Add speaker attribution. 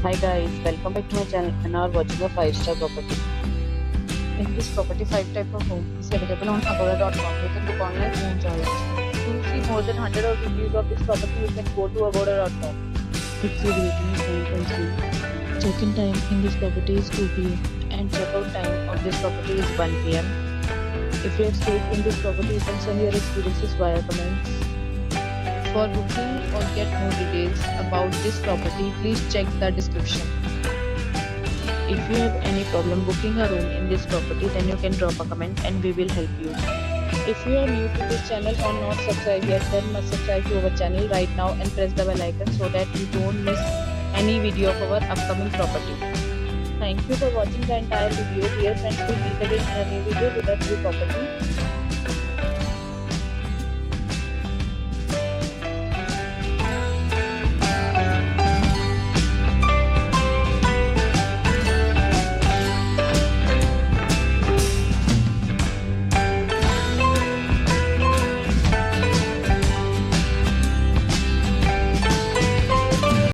Speaker 1: Hi guys, welcome back to my channel and are watching a 5-star property. In this property, 5 type of home is available on agoda.com. You can book online and enjoy it. To see more than 100 of reviews of this property, you can go to agoda.com. Its rating is 9.3. Check-in time in this property is 2 p.m. and check-out time of this property is 1 p.m. If you have stayed in this property, you can send your experiences via comments. For booking or get more details about this property, please check the description. If you have any problem booking a room in this property, then you can drop a comment and we will help you. If you are new to this channel or not subscribed yet, then must subscribe to our channel right now and press the bell icon so that you don't miss any video of our upcoming property. Thank you for watching the entire video. Dear friends, we'll meet again in a new video with a new property.